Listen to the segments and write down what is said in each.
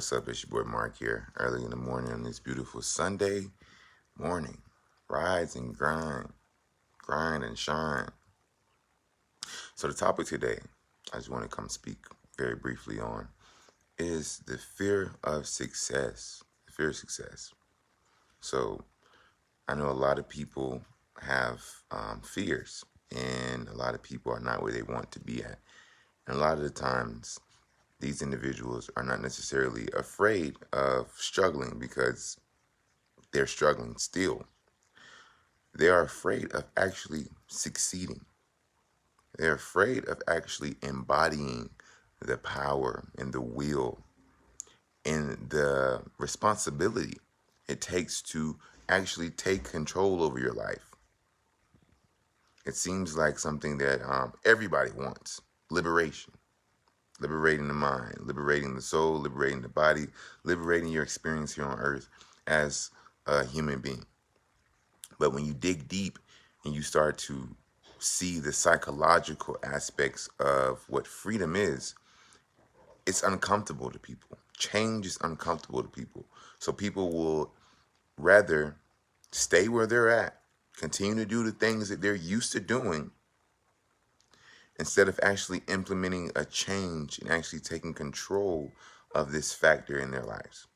What's up? It's your boy Mark here, early in the morning on this beautiful Sunday morning. Rise and grind, grind and shine. So the topic today, I just want to come speak very briefly on, is the fear of success. The fear of success. So I know a lot of people have fears, and a lot of people are not where they want to be at. And a lot of the times, these individuals are not necessarily afraid of struggling because they're struggling still. They are afraid of actually succeeding. They're afraid of actually embodying the power and the will and the responsibility it takes to actually take control over your life. It seems like something that everybody wants: liberation. Liberating the mind, liberating the soul, liberating the body, liberating your experience here on earth as a human being. But when you dig deep and you start to see the psychological aspects of what freedom is, it's uncomfortable to people. Change is uncomfortable to people. So people will rather stay where they're at, continue to do the things that they're used to doing, instead of actually implementing a change and actually taking control of this factor in their lives.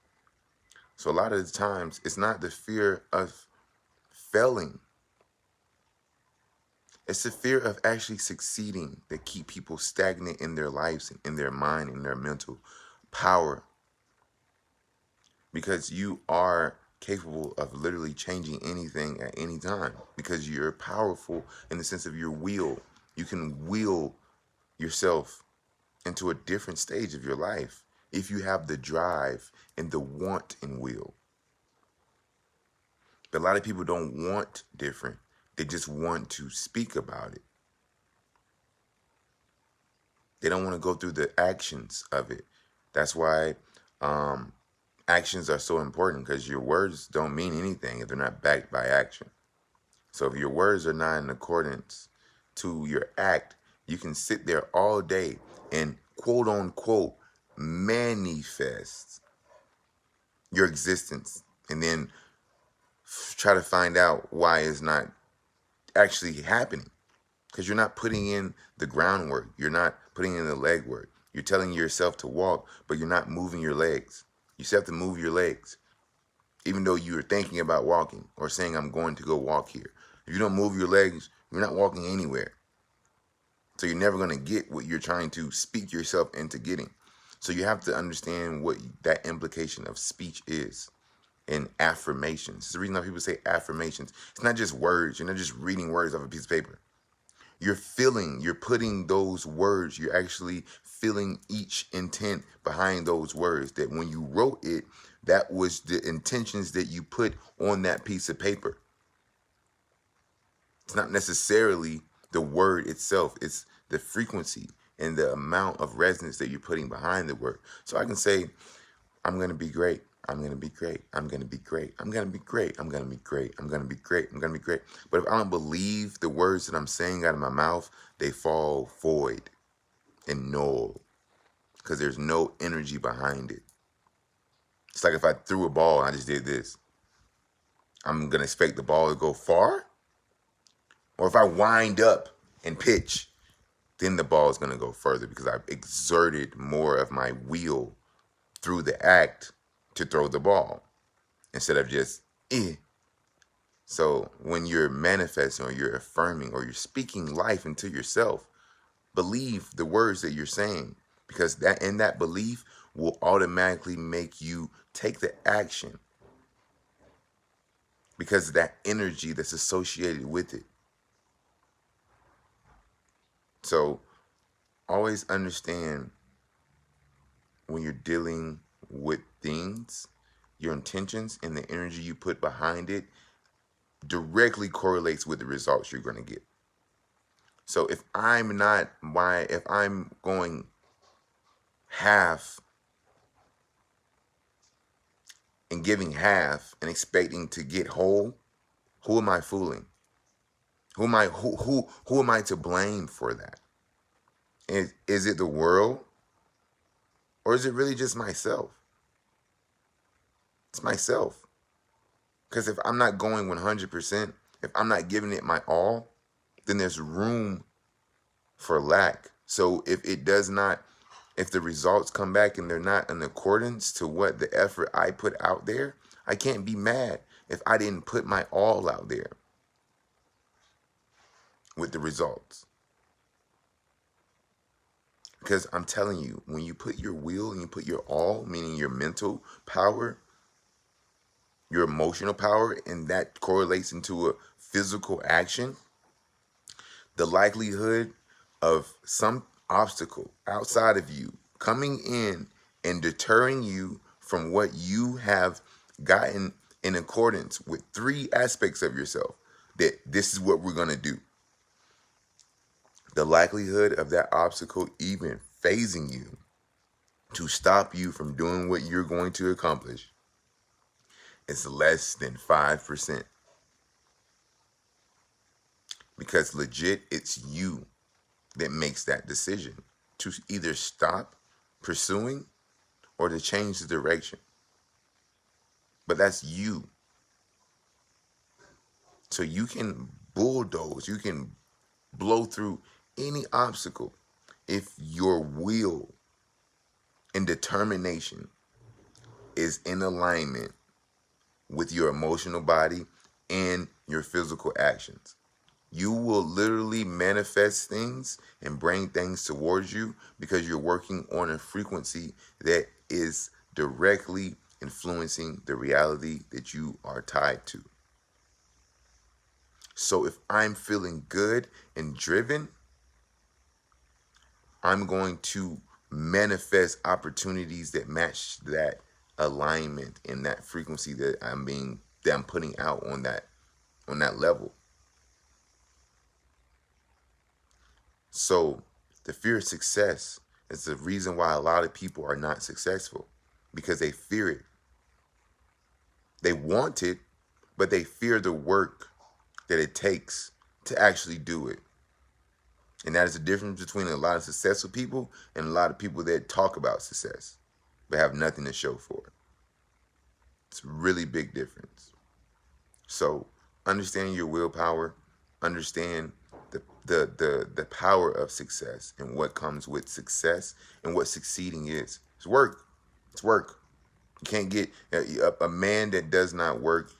So a lot of the times, it's not the fear of failing. It's the fear of actually succeeding that keep people stagnant in their lives and in their mind and their mental power. Because you are capable of literally changing anything at any time. Because you're powerful in the sense of your will. You can will yourself into a different stage of your life if you have the drive and the want and will. But a lot of people don't want different. They just want to speak about it. They don't want to go through the actions of it. That's why actions are so important, because your words don't mean anything if they're not backed by action. So if your words are not in accordance to your act, you can sit there all day and quote unquote manifest your existence and then try to find out why it's not actually happening, because you're not putting in the groundwork. You're not putting in the legwork. You're telling yourself to walk, but you're not moving your legs. You still have to move your legs, even though you're thinking about walking or saying, I'm going to go walk here. If you don't move your legs, you're not walking anywhere. So you're never going to get what you're trying to speak yourself into getting. So you have to understand what that implication of speech is and affirmations. It's the reason why people say affirmations. It's not just words. You're not just reading words off a piece of paper. You're feeling, you're putting those words, you're actually feeling each intent behind those words, that when you wrote it, that was the intentions that you put on that piece of paper. It's not necessarily the word itself. It's the frequency and the amount of resonance that you're putting behind the word. So I can say, I'm going to be great. I'm going to be great. I'm going to be great. I'm going to be great. I'm going to be great. I'm going to be great. I'm going to be great. But if I don't believe the words that I'm saying out of my mouth, they fall void and null, because there's no energy behind it. It's like if I threw a ball and I just did this, I'm going to expect the ball to go far. Or if I wind up and pitch, then the ball is going to go further, because I've exerted more of my will through the act to throw the ball instead of just So when you're manifesting or you're affirming or you're speaking life into yourself, believe the words that you're saying, because that belief will automatically make you take the action, because of that energy that's associated with it. So always understand, when you're dealing with things, your intentions and the energy you put behind it directly correlates with the results you're going to get. So if I'm going half and giving half and expecting to get whole, who am I fooling? Who am I to blame for that? Is it the world, or is it really just myself? It's myself. Because if I'm not going 100%, if I'm not giving it my all, then there's room for lack. So if the results come back and they're not in accordance to what the effort I put out there, I can't be mad if I didn't put my all out there with the results. Because I'm telling you, when you put your will and you put your all, meaning your mental power, your emotional power, and that correlates into a physical action, the likelihood of some obstacle outside of you coming in and deterring you from what you have gotten in accordance with three aspects of yourself, that this is what we're going to do. The likelihood of that obstacle even phasing you to stop you from doing what you're going to accomplish is less than 5%. Because legit, it's you that makes that decision to either stop pursuing or to change the direction. But that's you. So you can bulldoze, you can blow through any obstacle if your will and determination is in alignment with your emotional body and your physical actions. You will literally manifest things and bring things towards you because you're working on a frequency that is directly influencing the reality that you are tied to. So if I'm feeling good and driven, I'm going to manifest opportunities that match that alignment and that frequency that I'm putting out on that level. So the fear of success is the reason why a lot of people are not successful, because they fear it. They want it, but they fear the work that it takes to actually do it. And that is the difference between a lot of successful people and a lot of people that talk about success but have nothing to show for it. It's a really big difference. So understanding your willpower, understand the power of success and what comes with success and what succeeding is. It's work. It's work. You can't get a man that does not work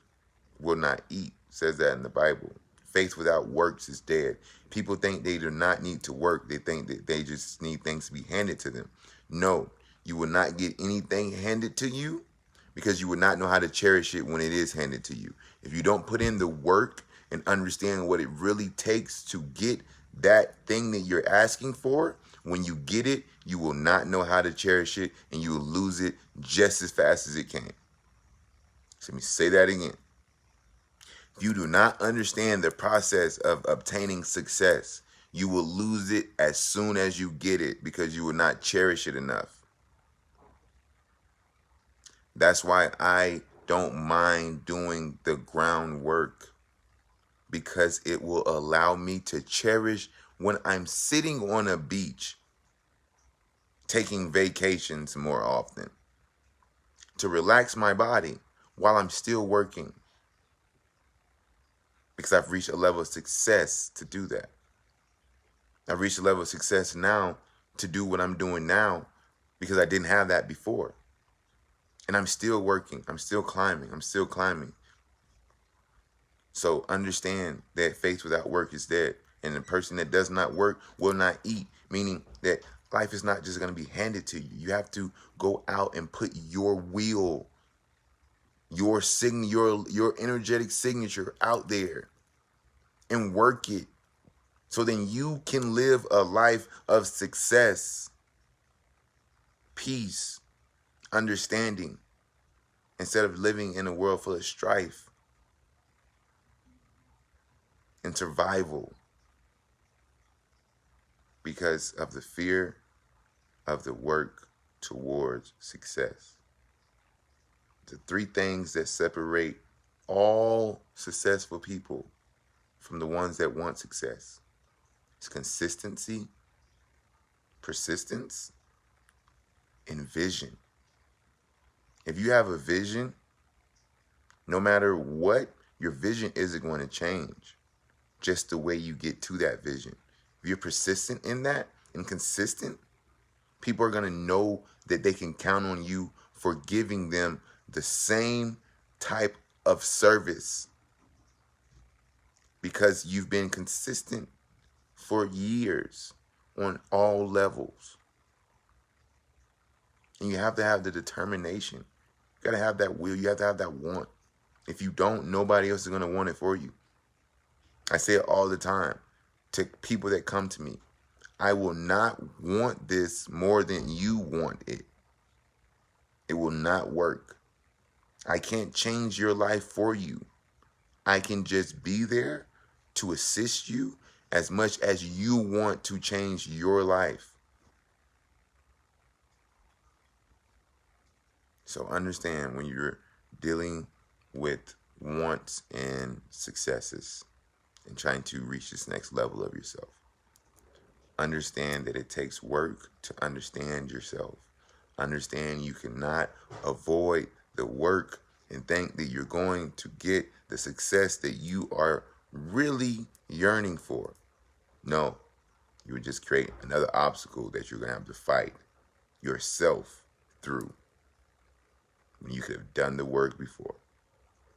will not eat. It says that in the Bible. Faith without works is dead. People think they do not need to work. They think that they just need things to be handed to them. No, you will not get anything handed to you because you will not know how to cherish it when it is handed to you. If you don't put in the work and understand what it really takes to get that thing that you're asking for, when you get it, you will not know how to cherish it and you will lose it just as fast as it came. So let me say that again. If you do not understand the process of obtaining success, you will lose it as soon as you get it because you will not cherish it enough. That's why I don't mind doing the groundwork, because it will allow me to cherish when I'm sitting on a beach, taking vacations more often, to relax my body while I'm still working, because I've reached a level of success to do that. I've reached a level of success now to do what I'm doing now because I didn't have that before. And I'm still working. I'm still climbing. I'm still climbing. So understand that faith without work is dead. And the person that does not work will not eat, meaning that life is not just going to be handed to you. You have to go out and put your will, your energetic signature out there and work it. So then you can live a life of success, peace, understanding, instead of living in a world full of strife and survival because of the fear of the work towards success. The three things that separate all successful people from the ones that want success is consistency, persistence, and vision. If you have a vision No matter what, your vision isn't going to change. Just the way you get to that vision. If you're persistent in that and consistent, people are going to know that they can count on you for giving them the same type of service because you've been consistent for years on all levels. And you have to have the determination. You got to have that will. You have to have that want. If you don't, nobody else is going to want it for you. I say it all the time to people that come to me. I will not want this more than you want it. It will not work. I can't change your life for you. I can just be there to assist you as much as you want to change your life. So understand when you're dealing with wants and successes and trying to reach this next level of yourself. Understand that it takes work to understand yourself. Understand you cannot avoid the work and think that you're going to get the success that you are really yearning for. No, you would just create another obstacle that you're going to have to fight yourself through when you could have done the work before.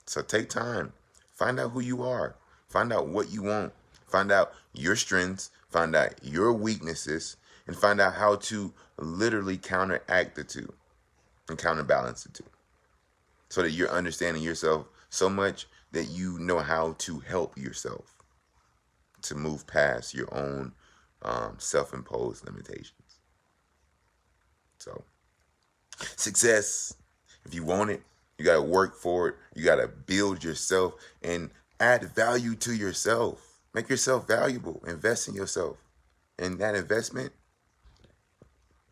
So take time. Find out who you are. Find out what you want. Find out your strengths. Find out your weaknesses. And find out how to literally counteract the two and counterbalance the two. So that you're understanding yourself so much that you know how to help yourself to move past your own self-imposed limitations. So, success, if you want it, you got to work for it. You got to build yourself and add value to yourself. Make yourself valuable. Invest in yourself. And that investment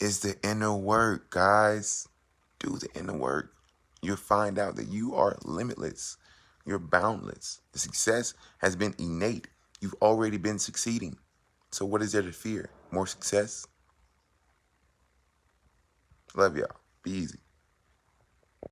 is the inner work, guys. Do the inner work. You'll find out that you are limitless. You're boundless. The success has been innate. You've already been succeeding. So what is there to fear? More success? Love y'all. Be easy.